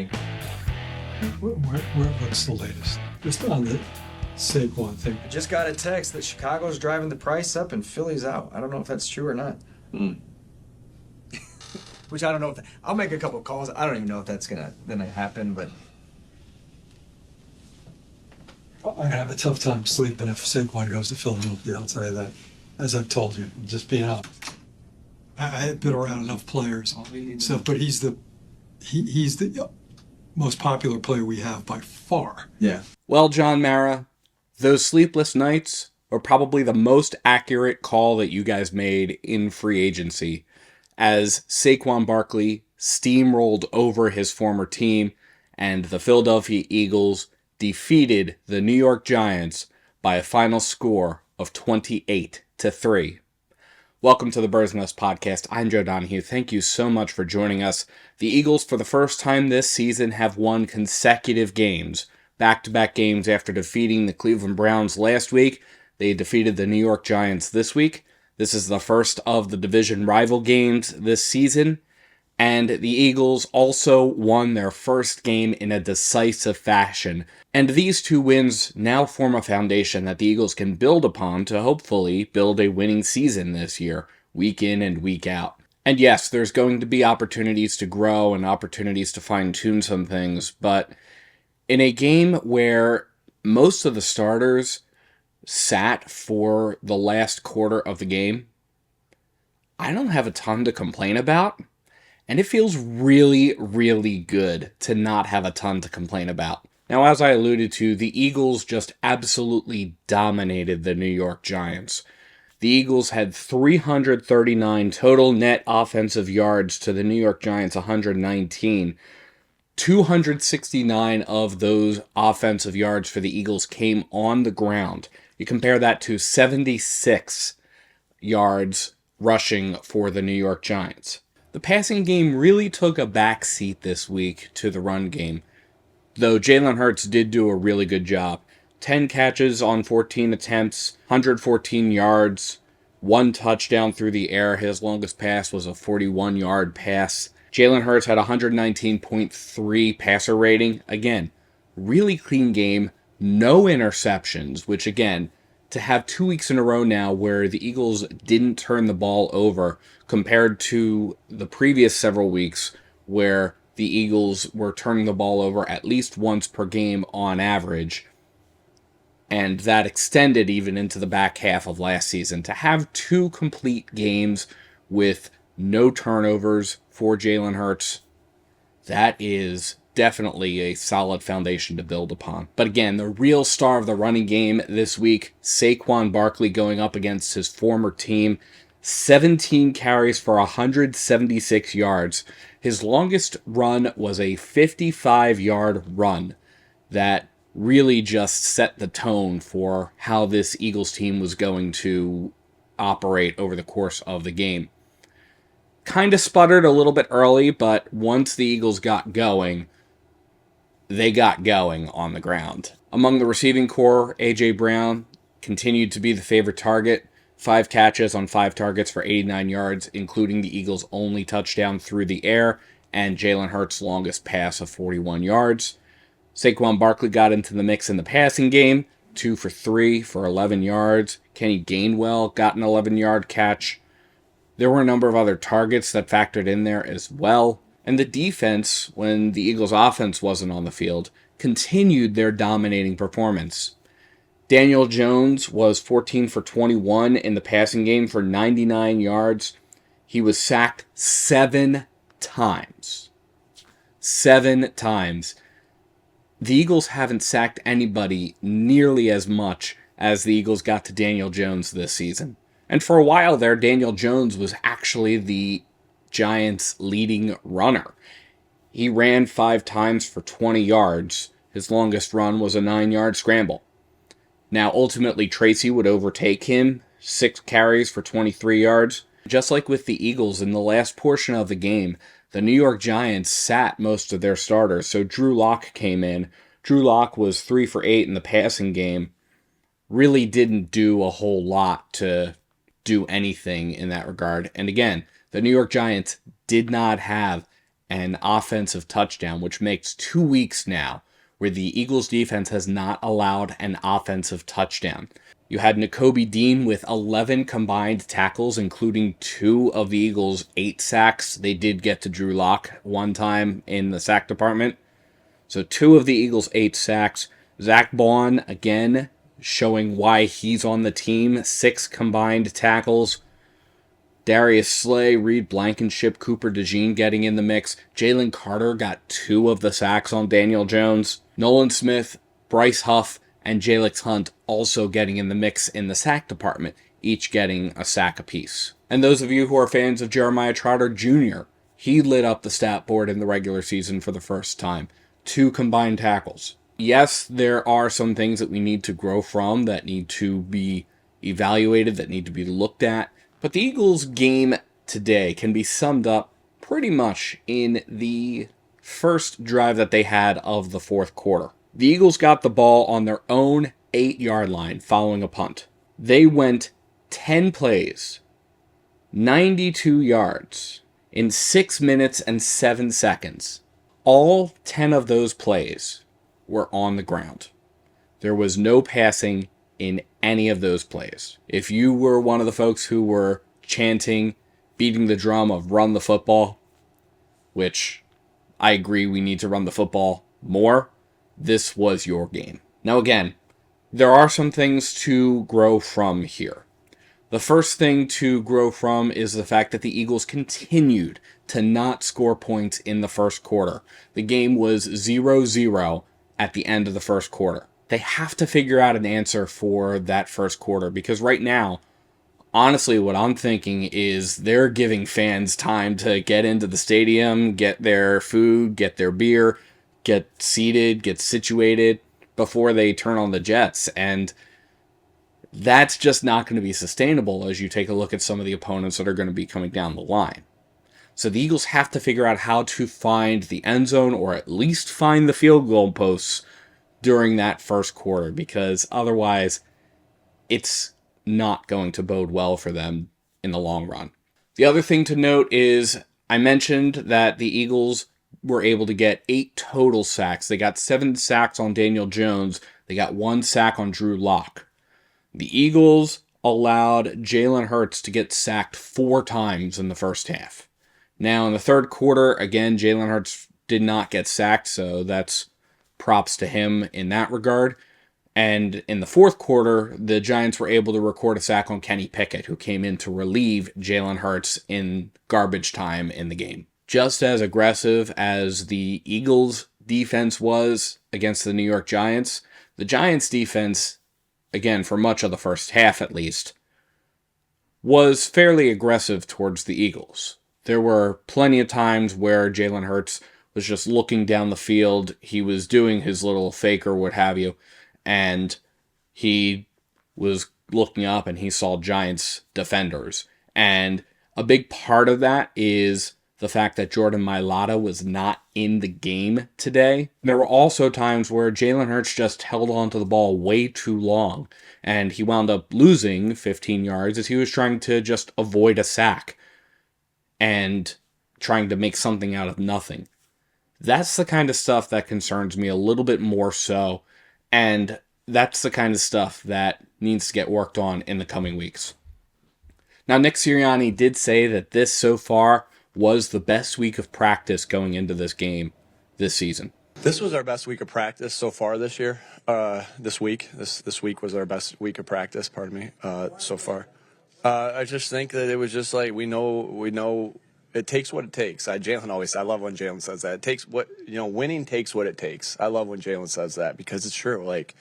think. What's the latest? Just on the Saquon thing. I just got a text that Chicago's driving the price up and Philly's out. I don't know if that's true or not. Which I don't know if I'll make a couple calls. I don't even know if that's gonna happen, but I have a tough time sleeping if Saquon goes to Philadelphia. I'll tell you that. As I've told you, just being out. I've been around enough players. So, but he's the most popular player we have by far. yeah. Well, John Mara, those sleepless nights are probably the most accurate call that you guys made in free agency, as Saquon Barkley steamrolled over his former team and the Philadelphia Eagles defeated the New York Giants by a final score of 28-3. Welcome to the Bird's Nest Podcast. I'm Joe Donahue. Thank you so much for joining us. The Eagles, for the first time this season, have won consecutive games, back-to-back games after defeating the Cleveland Browns last week. They defeated the New York Giants this week. This is the first of the division rival games this season, and the Eagles also won their first game in a decisive fashion. And these two wins now form a foundation that the Eagles can build upon to hopefully build a winning season this year, week in and week out. And yes, there's going to be opportunities to grow and opportunities to fine-tune some things, but in a game where most of the starters sat for the last quarter of the game, I don't have a ton to complain about. And it feels really, really good to not have a ton to complain about. Now, as I alluded to, the Eagles just absolutely dominated the New York Giants. The Eagles had 339 total net offensive yards to the New York Giants 119. 269 of those offensive yards for the Eagles came on the ground. You compare that to 76 yards rushing for the New York Giants. The passing game really took a backseat this week to the run game, though Jalen Hurts did do a really good job. 10 catches on 14 attempts, 114 yards, 1 touchdown through the air. His longest pass was a 41-yard pass. Jalen Hurts had 119.3 passer rating. Again, really clean game, no interceptions, which again, to have 2 weeks in a row now where the Eagles didn't turn the ball over compared to the previous several weeks where the Eagles were turning the ball over at least once per game on average. And that extended even into the back half of last season. To have 2 complete games with no turnovers for Jalen Hurts, that is definitely a solid foundation to build upon. But again, the real star of the running game this week, Saquon Barkley going up against his former team, 17 carries for 176 yards. His longest run was a 55-yard run that really just set the tone for how this Eagles team was going to operate over the course of the game. Kind of sputtered a little bit early, but once the Eagles got going, they got going on the ground. Among the receiving core, A.J. Brown continued to be the favorite target. 5 catches on 5 targets for 89 yards, including the Eagles' only touchdown through the air, and Jalen Hurts' longest pass of 41 yards. Saquon Barkley got into the mix in the passing game, 2 for 3 for 11 yards. Kenny Gainwell got an 11-yard catch. There were a number of other targets that factored in there as well. And the defense, when the Eagles' offense wasn't on the field, continued their dominating performance. Daniel Jones was 14 for 21 in the passing game for 99 yards. He was sacked 7 times. 7 times. The Eagles haven't sacked anybody nearly as much as the Eagles got to Daniel Jones this season. And for a while there, Daniel Jones was actually the Giants' leading runner. He ran 5 times for 20 yards. His longest run was a 9-yard scramble. Now, ultimately, Tracy would overtake him, 6 carries for 23 yards. Just like with the Eagles in the last portion of the game, the New York Giants sat most of their starters, so Drew Lock came in. Drew Lock was 3 for 8 in the passing game. Really didn't do a whole lot to do anything in that regard. And again, the New York Giants did not have an offensive touchdown, which makes 2 weeks now where the Eagles defense has not allowed an offensive touchdown. You had Nakobe Dean with 11 combined tackles, including 2 of the Eagles' 8 sacks. They did get to Drew Lock one time in the sack department. So 2 of the Eagles' 8 sacks. Zach Baun, again, showing why he's on the team. 6 combined tackles. Darius Slay, Reed Blankenship, Cooper DeJean getting in the mix. Jalen Carter got 2 of the sacks on Daniel Jones. Nolan Smith, Bryce Huff, and Jalix Hunt also getting in the mix in the sack department, each getting a sack apiece. And those of you who are fans of Jeremiah Trotter Jr., he lit up the stat board in the regular season for the first time. 2 combined tackles. Yes, there are some things that we need to grow from, that need to be evaluated, that need to be looked at. But the Eagles' game today can be summed up pretty much in the first drive that they had of the fourth quarter. The Eagles got the ball on their own 8-yard line following a punt. They went 10 plays, 92 yards, in 6 minutes and 7 seconds. All 10 of those plays were on the ground. There was no passing in any of those plays. If you were one of the folks who were chanting, beating the drum of run the football, which I agree we need to run the football more, this was your game. Now again, there are some things to grow from here. The first thing to grow from is the fact that the Eagles continued to not score points in the first quarter. The game was 0-0 at the end of the first quarter. They have to figure out an answer for that first quarter, because right now, honestly, what I'm thinking is they're giving fans time to get into the stadium, get their food, get their beer, get seated, get situated before they turn on the Jets. And that's just not going to be sustainable as you take a look at some of the opponents that are going to be coming down the line. So the Eagles have to figure out how to find the end zone, or at least find the field goal posts during that first quarter, because otherwise it's not going to bode well for them in the long run. The other thing to note is I mentioned that the Eagles were able to get 8 total sacks. They got 7 sacks on Daniel Jones. They got 1 sack on Drew Lock. The Eagles allowed Jalen Hurts to get sacked 4 times in the first half. Now, in the third quarter, again, Jalen Hurts did not get sacked, so that's props to him in that regard. And in the fourth quarter, the Giants were able to record a sack on Kenny Pickett, who came in to relieve Jalen Hurts in garbage time in the game. Just as aggressive as the Eagles' defense was against the New York Giants, the Giants' defense, again, for much of the first half at least, was fairly aggressive towards the Eagles. There were plenty of times where Jalen Hurts was just looking down the field. He was doing his little fake or what have you, and he was looking up and he saw Giants defenders. And a big part of that is the fact that Jordan Mailata was not in the game today. There were also times where Jalen Hurts just held on to the ball way too long, and he wound up losing 15 yards as he was trying to just avoid a sack and trying to make something out of nothing. That's the kind of stuff that concerns me a little bit more so, and that's the kind of stuff that needs to get worked on in the coming weeks. Now, Nick Sirianni did say that this so far was the best week of practice going into this game this season. This was our best week of practice so far this year. This week was our best week of practice. So far. I just think that it was just like we know. It takes what it takes. Jalen always. I love when Jalen says that. It takes winning takes what it takes. I love when Jalen says that because it's true. Like,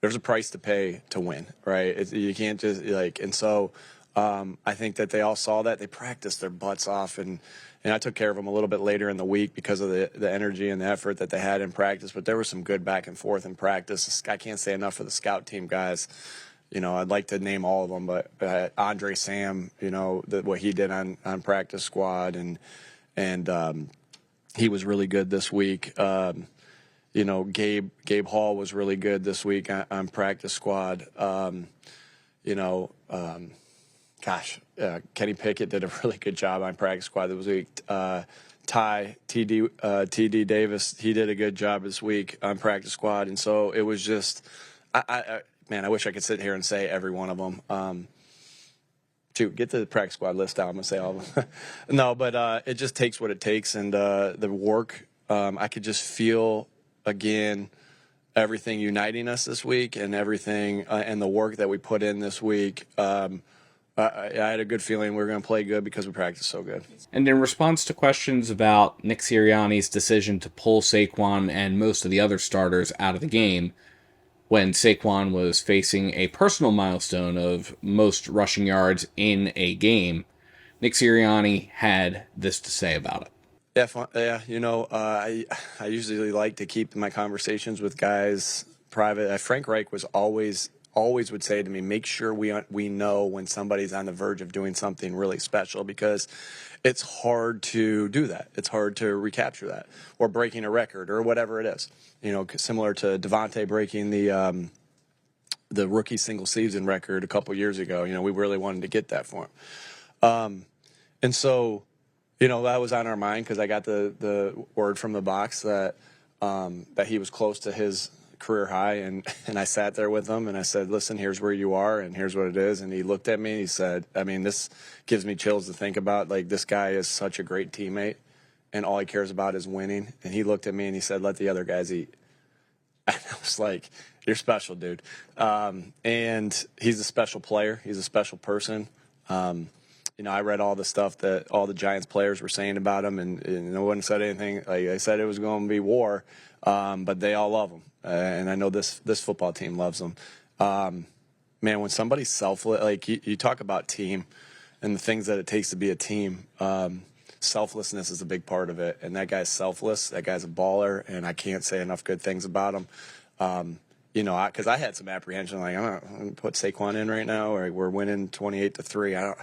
there's a price to pay to win, right? You can't just and so I think that they all saw that. They practiced their butts off, and I took care of them a little bit later in the week because of the energy and the effort that they had in practice. But there was some good back and forth in practice. I can't say enough for the scout team guys. I'd like to name all of them, but Andre Sam, what he did on practice squad, and he was really good this week. Gabe Hall was really good this week on practice squad. Kenny Pickett did a really good job on practice squad this week. TD Davis, he did a good job this week on practice squad. And so it was just, man, I wish I could sit here and say every one of them. Get the practice squad list out. I'm going to say all of them. No, but it just takes what it takes. And the work, I could just feel, again, everything uniting us this week and everything and the work that we put in this week. I had a good feeling we were going to play good because we practiced so good. And in response to questions about Nick Sirianni's decision to pull Saquon and most of the other starters out of the game when Saquon was facing a personal milestone of most rushing yards in a game, Nick Sirianni had this to say about it. Yeah, I usually like to keep my conversations with guys private. Frank Reich was always would say to me, make sure we know when somebody's on the verge of doing something really special, because it's hard to do that. It's hard to recapture that, or breaking a record or whatever it is. Similar to Devontae breaking the rookie single season record a couple years ago. We really wanted to get that for him. And so, that was on our mind because I got the word from the box that he was close to his career high, and I sat there with him and I said, listen, here's where you are and here's what it is. And he looked at me and he said, this gives me chills to think about. Like, this guy is such a great teammate and all he cares about is winning. And he looked at me and he said, let the other guys eat. And I was like, you're special, dude. And he's a special player. He's a special person. I read all the stuff that all the Giants players were saying about him, and no one said anything. Like I said, it was going to be war, but they all love him. And I know this football team loves him. Man, when somebody's selfless, like you talk about team and the things that it takes to be a team, selflessness is a big part of it. And that guy's selfless. That guy's a baller, and I can't say enough good things about him. Because I had some apprehension, like, I'm going to put Saquon in right now, or we're winning 28-3.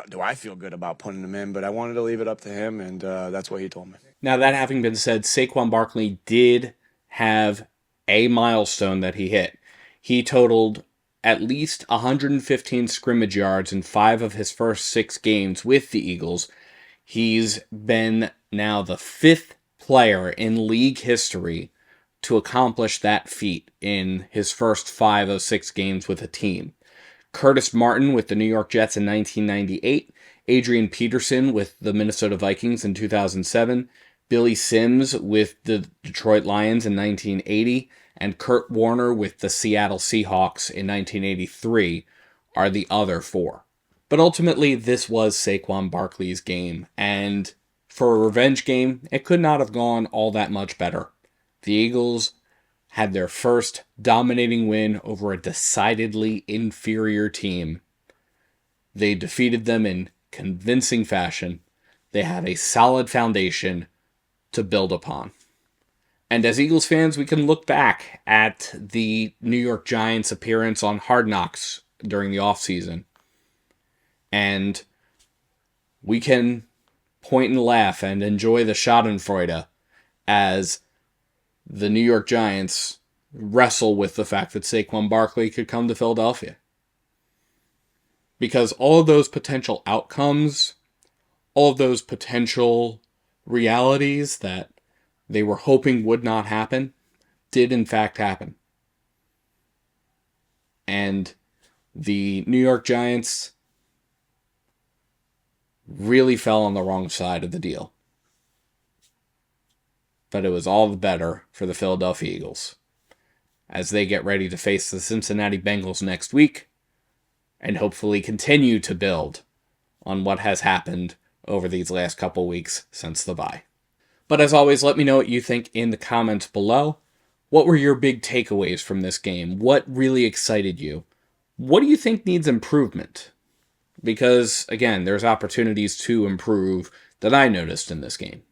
Do I feel good about putting him in? But I wanted to leave it up to him, and that's what he told me. Now, that having been said, Saquon Barkley did have a milestone that he hit. He totaled at least 115 scrimmage yards in 5 of his first 6 games with the Eagles. He's been now the 5th player in league history to accomplish that feat in his first 5 of 6 games with a team. Curtis Martin with the New York Jets in 1998, Adrian Peterson with the Minnesota Vikings in 2007, Billy Sims with the Detroit Lions in 1980, and Kurt Warner with the Seattle Seahawks in 1983 are the other 4. But ultimately, this was Saquon Barkley's game, and for a revenge game, it could not have gone all that much better. The Eagles had their first dominating win over a decidedly inferior team. They defeated them in convincing fashion. They had a solid foundation to build upon. And as Eagles fans, we can look back at the New York Giants' appearance on Hard Knocks during the offseason, and we can point and laugh and enjoy the schadenfreude as the New York Giants wrestle with the fact that Saquon Barkley could come to Philadelphia. Because all of those potential outcomes, all of those potential realities that they were hoping would not happen, did in fact happen. And the New York Giants really fell on the wrong side of the deal. But it was all the better for the Philadelphia Eagles as they get ready to face the Cincinnati Bengals next week and hopefully continue to build on what has happened over these last couple weeks since the bye. But as always, let me know what you think in the comments below. What were your big takeaways from this game? What really excited you? What do you think needs improvement? Because, again, there's opportunities to improve that I noticed in this game.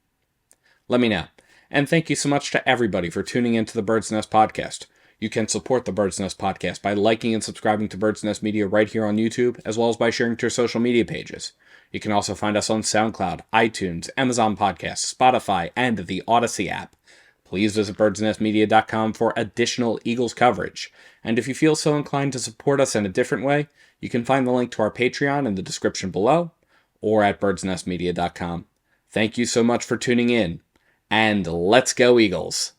Let me know. And thank you so much to everybody for tuning into the Bird's Nest Podcast. You can support the Bird's Nest Podcast by liking and subscribing to Bird's Nest Media right here on YouTube, as well as by sharing to your social media pages. You can also find us on SoundCloud, iTunes, Amazon Podcasts, Spotify, and the Odyssey app. Please visit birdsnestmedia.com for additional Eagles coverage. And if you feel so inclined to support us in a different way, you can find the link to our Patreon in the description below or at birdsnestmedia.com. Thank you so much for tuning in, and let's go Eagles!